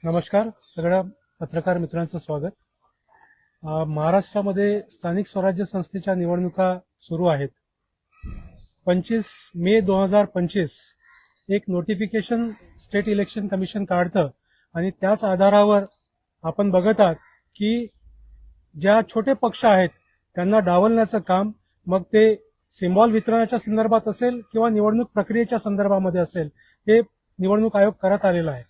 नमस्कार सगळ्या पत्रकार मित्रांचं स्वागत. महाराष्ट्रामध्ये स्थानिक स्वराज्य संस्थेच्या निवडणुका सुरू आहेत. 25 मे 2025 एक नोटिफिकेशन स्टेट इलेक्शन कमिशन काढतं आणि त्याच आधारावर आपण बघत आहात की ज्या छोटे पक्ष आहेत त्यांना डावलण्याचं काम, मग ते सिम्बॉल वितरणाच्या संदर्भात असेल किंवा निवडणूक प्रक्रियेच्या संदर्भामध्ये असेल, हे निवडणूक आयोग करत आलेला आहे.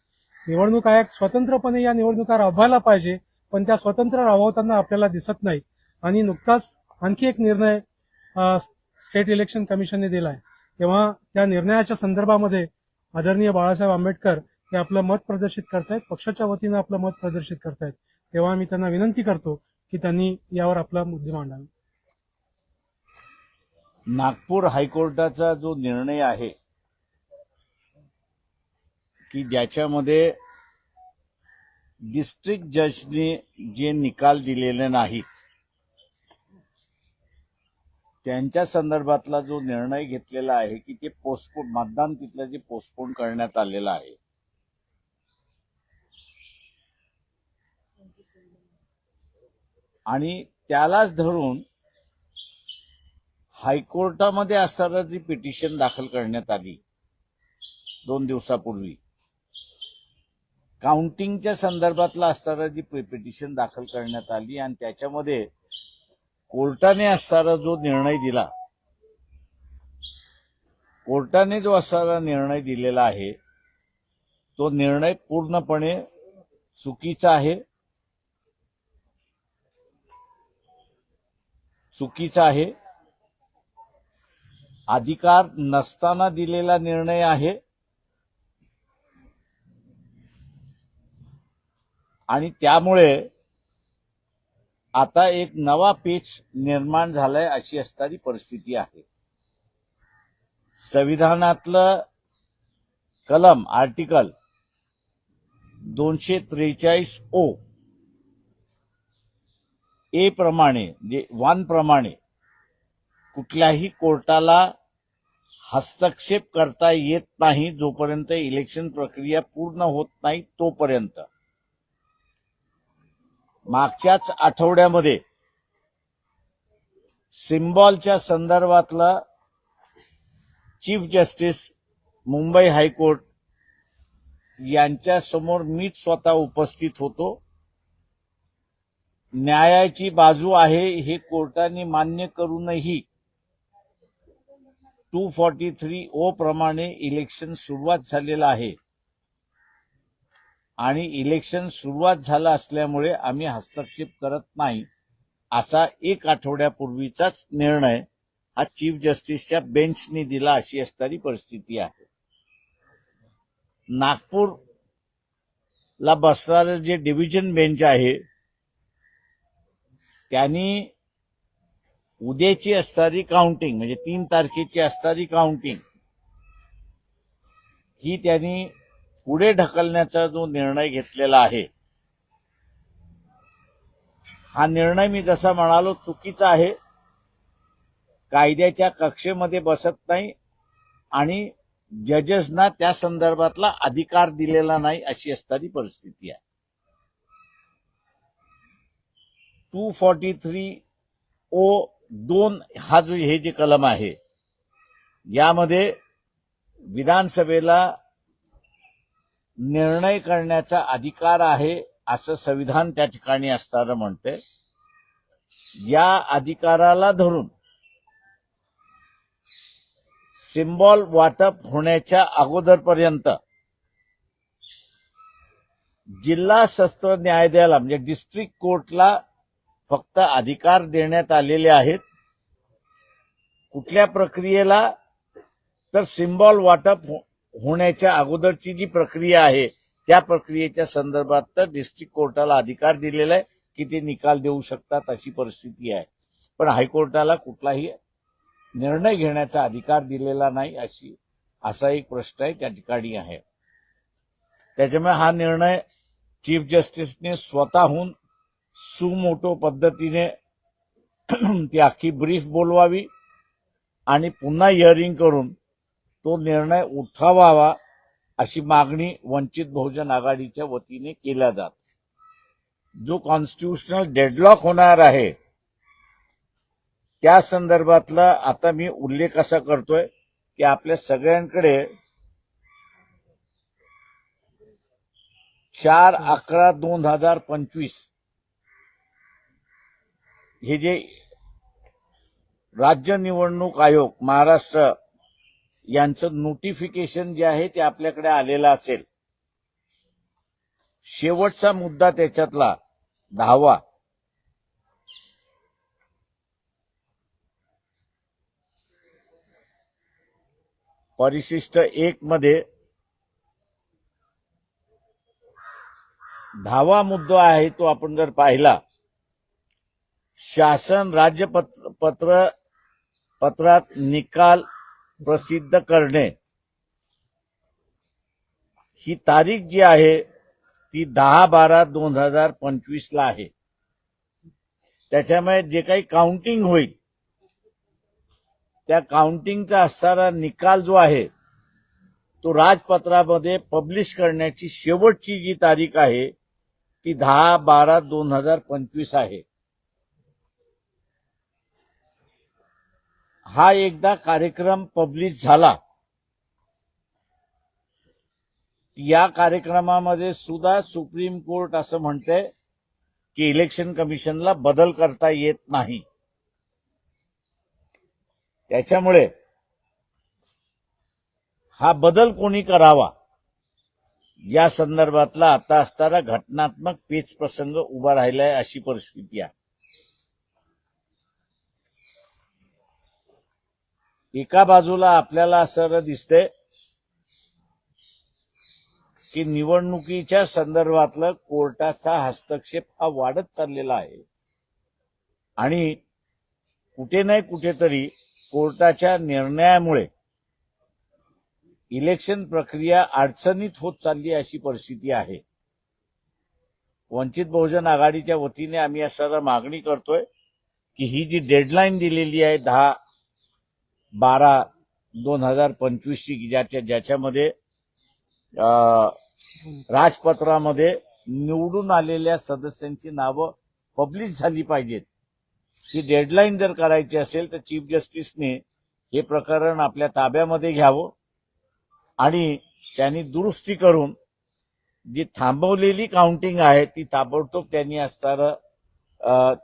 निवडणूक आयोग स्वतंत्रपणे या निवडणुका राबवायला पाहिजे, पण त्या स्वतंत्र राबवताना आपल्याला दिसत नाहीत. आणि नुकताच आणखी एक निर्णय स्टेट इलेक्शन कमिशनने दिलाय. तेव्हा त्या निर्णयाच्या संदर्भामध्ये आदरणीय बाळासाहेब आंबेडकर हे आपलं मत प्रदर्शित करतायत, पक्षाच्या वतीनं आपलं मत प्रदर्शित करतायत. तेव्हा मी त्यांना विनंती करतो की त्यांनी यावर आपला मुद्दे मांडावे. नागपूर हायकोर्टाचा जो निर्णय आहे की ज्याच्यामध्ये डिस्ट्रिक्ट जजने जे निकाल दिलेले नाहीत त्यांच्या संदर्भातला जो निर्णय घेतलेला आहे की ते पोस्टपोन, मतदान तिथलं जे पोस्टपोन करण्यात आलेलं आहे, आणि त्यालाच धरून हायकोर्टामध्ये असताना जी पिटिशन दाखल करण्यात आली 2 दिवसापूर्वी, काउंटिंगच्या संदर्भातला असताना जी पिटिशन दाखल करण्यात आली आणि त्याच्यामध्ये कोर्टाने असताना जो निर्णय दिला, कोर्टाने जो असताना निर्णय दिलेला आहे तो निर्णय पूर्णपणे चुकीचा आहे. अधिकार नसताना दिलेला निर्णय आहे आणि त्यामुळे आता एक नवा पेच निर्माण झालाय अशी असणारी परिस्थिती आहे. संविधानातलं कलम आर्टिकल 243 ए प्रमाणे, म्हणजे 1 प्रमाणे कुठल्याही कोर्टाला हस्तक्षेप करता येत नाही जोपर्यंत इलेक्शन प्रक्रिया पूर्ण होत नाही तोपर्यंत. मागच्याच आठवड्यामध्ये सिम्बॉलच्या संदर्भातला चीफ जस्टिस मुंबई हायकोर्ट यांच्या समोर मीच स्वतः उपस्थित होतो. न्यायाची बाजू आहे हे कोर्टाने मान्य करूनही 243 प्रमाणे इलेक्शन सुरुवात झालेलं आहे आणि इलेक्शन सुरुवात झालं असल्यामुळे आम्ही हस्तक्षेप करत नाही असा 1 आठवड्यापूर्वीचाच निर्णय हा चीफ जस्टिसच्या बेंचने दिला अशी असणारी परिस्थिती आहे. नागपूरला बसणारं जे डिव्हिजन बेंच आहे त्यांनी उद्याची असणारी काउंटिंग, म्हणजे 3 तारखेची असणारी काउंटिंग ही त्यांनी पुढे ढकलण्याचा जो निर्णय घेतलेला आहे, हा निर्णय मी जसा म्हणालो चुकीचा आहे. कायद्याच्या कक्षेमध्ये बसत नाही आणि जजेसना त्या संदर्भातला अधिकार दिलेला नाही अशी असणारी परिस्थिती आहे. 243(2) हा जो हे जे कलम आहे यामध्ये विधानसभेला निर्णय करण्याचा अधिकार आहे असं संविधान त्या ठिकाणी असताना म्हणते. या अधिकाराला धरून सिम्बॉल वाटप होण्याच्या अगोदरपर्यंत जिल्हा सत्र न्यायालयाला, म्हणजे डिस्ट्रिक्ट कोर्टला फक्त अधिकार देण्यात आलेले आहेत. कुठल्या प्रक्रियेला तर सिम्बॉल वाटप होण्याच्या अगोदरची जी प्रक्रिया आहे त्या प्रक्रियेच्या संदर्भात तर डिस्ट्रिक्ट कोर्टाला अधिकार दिलेला आहे की ते निकाल देऊ शकतात अशी परिस्थिती आहे. पण हायकोर्टाला कुठलाही निर्णय घेण्याचा अधिकार दिलेला नाही असा एक प्रश्न आहे त्या ठिकाणी आहे. त्याच्यामुळे हा निर्णय चीफ जस्टिसने स्वतःहून सुमोटो पद्धतीने ती अख्खी ब्रीफ बोलवावी आणि पुन्हा हिअरिंग करून तो निर्णय उठवावा अशी मागणी वंचित बहुजन आघाडीच्या वतीने केल्या जात. जो कॉन्स्टिट्यूशनल डेडलॉक होणार आहे त्या संदर्भातला आता मी उल्लेख असा करतोय की आपल्या सगळ्यांकडे 4/11/2025 हे जे राज्य निवडणूक आयोग महाराष्ट्र यांचं नोटिफिकेशन जे आहे ते आपल्याकडे आलेलं असेल. शेवटचा मुद्दा त्याच्यातला 10वा परिशिष्ट 1 मध्ये 10वा मुद्दा आहे तो आपण जर पाहिला, शासन पत्रात निकाल प्रसिद्ध करणे, ही तारीख जी आहे ती 10/12/2025 ला आहे. त्याच्यामुळे जे काही काउंटिंग होईल त्या काउंटिंगचा असणारा निकाल जो आहे तो राजपत्रामध्ये पब्लिश करण्याची शेवटची जी तारीख आहे ती 10/12/2025 आहे. हा एकदा कार्यक्रम पब्लिश झाला, या कार्यक्रमामध्ये सुद्धा सुप्रीम कोर्ट असं म्हणते की इलेक्शन कमिशनला बदल करता येत नाही. त्याच्यामुळे हा बदल कोणी करावा या संदर्भातला आता असताना घटनात्मक पेच प्रसंग उभा राहिलाय अशी परिस्थिती आहे. एका बाजूला आपल्याला असं दिसतंय की निवडणुकीच्या संदर्भातलं कोर्टाचा हस्तक्षेप हा वाढत चाललेला आहे आणि कुठे नाही कुठेतरी कोर्टाच्या निर्णयामुळे इलेक्शन प्रक्रिया अडचणीत होत चालली अशी परिस्थिती आहे. वंचित बहुजन आघाडीच्या वतीने आम्ही असं मागणी करतोय की ही जी डेडलाईन दिलेली आहे 10/12/2025 ची, ज्याच्यामध्ये राजपत्रामध्ये निवडून आलेल्या सदस्यांची नावं पब्लिश झाली पाहिजेत. ही डेडलाईन जर करायची असेल तर चीफ जस्टिसने हे प्रकरण आपल्या ताब्यामध्ये घ्यावं आणि त्यांनी दुरुस्ती करून जी थांबवलेली काउंटिंग आहे ती ताबडतोब त्यांनी असणारं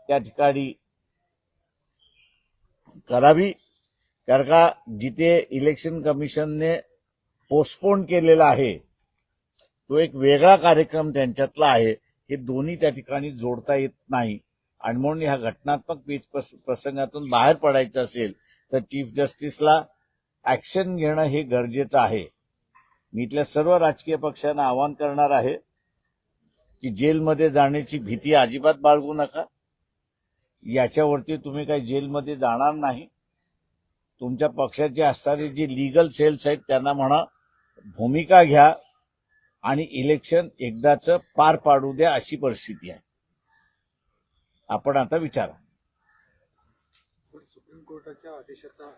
त्या ठिकाणी करावी. कारण का जिथे इलेक्शन कमिशनने पोस्टपोन केलेला आहे तो एक वेगळा कार्यक्रम त्यांच्यातला आहे, हे दोन्ही त्या ठिकाणी जोडता येत नाही. आणि म्हणून ह्या घटनात्मक पेच प्रसंगातून बाहेर पडायचं असेल तर चीफ जस्टिसला ऍक्शन घेणं हे गरजेचं आहे. मी इथल्या सर्व राजकीय पक्षांना आवाहन करणार आहे की जेलमध्ये जाण्याची भीती अजिबात बाळगू नका. याच्यावरती तुम्ही काही जेलमध्ये जाणार नाही. तुमच्या पक्षाचे असणारे जे लीगल सेल्स आहेत त्यांना म्हणा भूमिका घ्या आणि इलेक्शन एकदाच पार पाडू द्या अशी परिस्थिती आहे. आपण आता विचारा. सर, सुप्रीम कोर्टाच्या आदेशाचा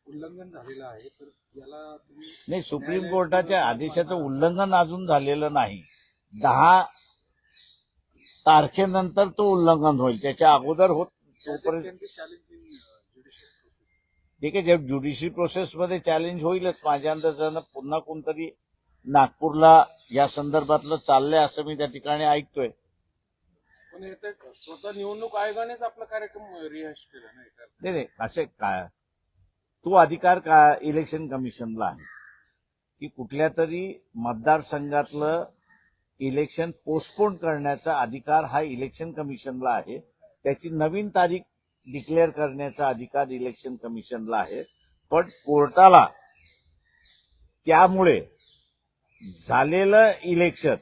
उल्लंघन झालेलं आहे, तर याला तुम्ही नाही, सुप्रीम कोर्टाच्या आदेशाचं उल्लंघन अजून झालेलं नाही. 10 तारखेनंतर तो उल्लंघन होईल, त्याच्या अगोदर होत तोपर्यंत ठीक आहे. ज्युडिशरी प्रोसेसमध्ये चॅलेंज होईलच. माझ्या अंदाजानं पुन्हा कोणतरी नागपूरला या संदर्भातलं चाललंय असं मी त्या ठिकाणी ऐकतोय. पण हे तर स्वतः निवडणूक आयोगानेच आपला कार्यक्रम रिहर्स केला नाही. नाही, असे काय तो अधिकार का इलेक्शन कमिशनला आहे की कुठल्या तरी मतदारसंघातलं इलेक्शन पोस्टपोन करण्याचा अधिकार हा इलेक्शन कमिशनला आहे. त्याची नवीन तारीख डिक्लेअर करण्याचा अधिकार इलेक्शन कमिशनला आहे. पण कोर्टाला त्यामुळे झालेलं इलेक्शन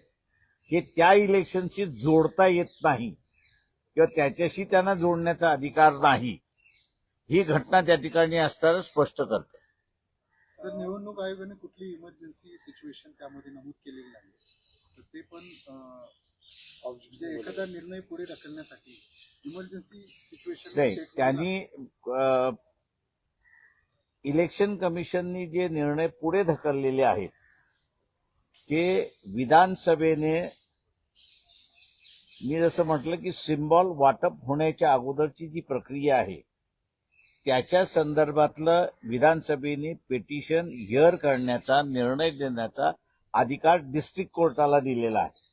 हे त्या इलेक्शनशी जोडता येत नाही किंवा त्याच्याशी त्यांना जोडण्याचा अधिकार नाही, ही घटना त्या ठिकाणी असताना स्पष्ट करते. सर, निवडणूक आयोगाने कुठली इमर्जन्सी सिच्युएशन त्यामध्ये नमूद केलेली नाही, तर ते पण म्हणजे एखादा निर्णय पुढे ढकलण्यासाठी इमर्जन्सी सिच्युएशन नाही, त्यांनी इलेक्शन कमिशननी जे निर्णय पुढे ढकललेले आहेत ते विधानसभेने, मी जसं म्हटलं की सिम्बॉल वाटप होण्याच्या अगोदरची जी प्रक्रिया आहे त्याच्या संदर्भातलं विधानसभेने पिटिशन हिअर करण्याचा, निर्णय देण्याचा अधिकार डिस्ट्रिक्ट कोर्टाला दिलेला आहे.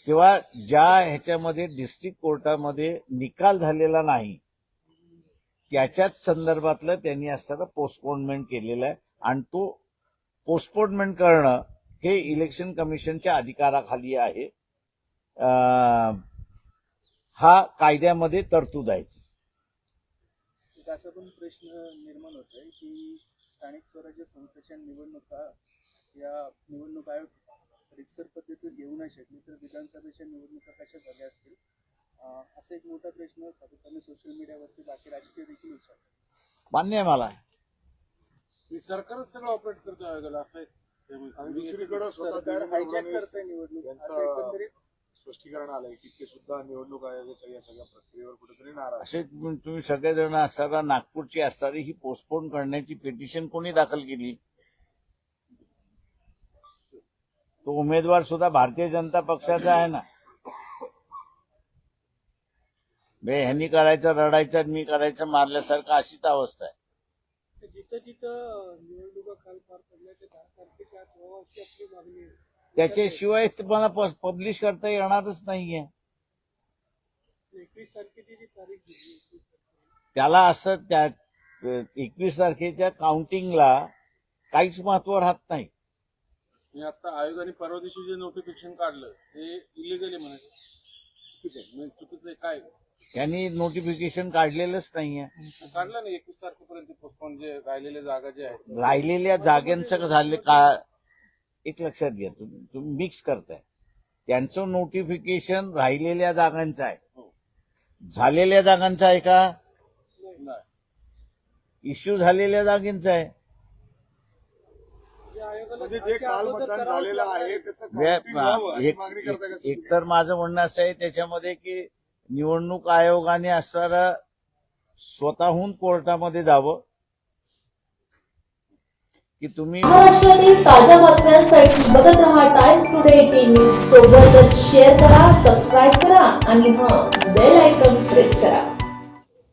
तेव्हा ज्या ह्याच्यामध्ये डिस्ट्रिक्ट कोर्टामध्ये निकाल झालेला नाही त्याच्याच संदर्भातलं त्यांनी असताना पोस्टपोनमेंट केलेलं आहे आणि तो पोस्टपोनमेंट करणं हे इलेक्शन कमिशनच्या अधिकाराखाली आहे. हा कायद्यामध्ये तरतूद आहे. एक असा पण प्रश्न निर्माण होतोय की स्थानिक स्वराज्य संस्थेच्या निवडणुका या निवडणूक आयोग रितसर पद्धतीत घेऊ नाही शकली तर विधानसभेच्या निवडणुका कशा झाल्या असतील, असा एक मोठा प्रश्न सातत्याने सोशल मीडियावरती बाकी राजकीय देखील विचारतात. मान्य आहे मला. सरकारच सगळं ऑपरेट करतो आयोगाला असं आहे. आणि दुसरीकडे स्वतः सरकार हायजॅक करतंय निवडणूक असं एकंदरीत स्पष्टीकरण आलंय की ते सुद्धा निवडणूक आयोगाच्या या सगळ्या प्रक्रियेवर कुठेतरी नाराज असे तुम्ही सगळेजण असताना नागपूरची असणारी ही पोस्टपोन करण्याची पिटिशन कोणी दाखल केली? तो उमेदवार सुद्धा भारतीय जनता पक्षाचा आहे ना. ह्यांनी करायचं रडायचं आणि मी करायचं मारल्यासारखं अशीच अवस्था आहे. जिथं जिथं निवडणुका काल पार पडल्या ते 10 तारखेच्या आत व्हावं अशी आपली मागणी आहे. त्याच्याशिवाय तुम्हाला पब्लिश करता येणारच नाहीये. 21 तारखेची जी तारीख दिली त्याला असं त्या 21 तारखेच्या काउंटिंगला काहीच महत्व राहत नाही. मी आता आयोगाने परवा दिवशी जे नोटिफिकेशन काढलं ते इलिगल आहे म्हणायचं, चुकीचं आहे. म्हणजे चुकीचं आहे काय? त्यांनी नोटिफिकेशन काढलेलंच नाहीये. काढलं नाही 21 तारखेपर्यंत पोस्टपोन जे राहिलेल्या जागा जे आहेत. राहिलेल्या जागांचं झाले का एक लक्षात घ्या, तुम्ही मिक्स करताय. त्यांचं नोटिफिकेशन राहिलेल्या जागांचं आहे, झालेल्या जागांचं आहे का? नाही. इश्यू झालेल्या जागेंचं आहे. म्हणजे जे काल मतदान झालेलं आहे त्याचं counting व्हावं अशी मागणी करताय का? एक तर माझं म्हणणं असं आहे त्याच्यामध्ये की निवडणूक आयोगाने असणारं स्वतःहून कोर्टामध्ये जावं की तुम्ही महाराष्ट्रातील ताज्या बातम्यांसाठी बघत रहा टाइम्स टुडे टीव्ही. सोबतच शेअर करा, सबस्क्राईब करा आणि बेल आयकॉन प्रेस करा.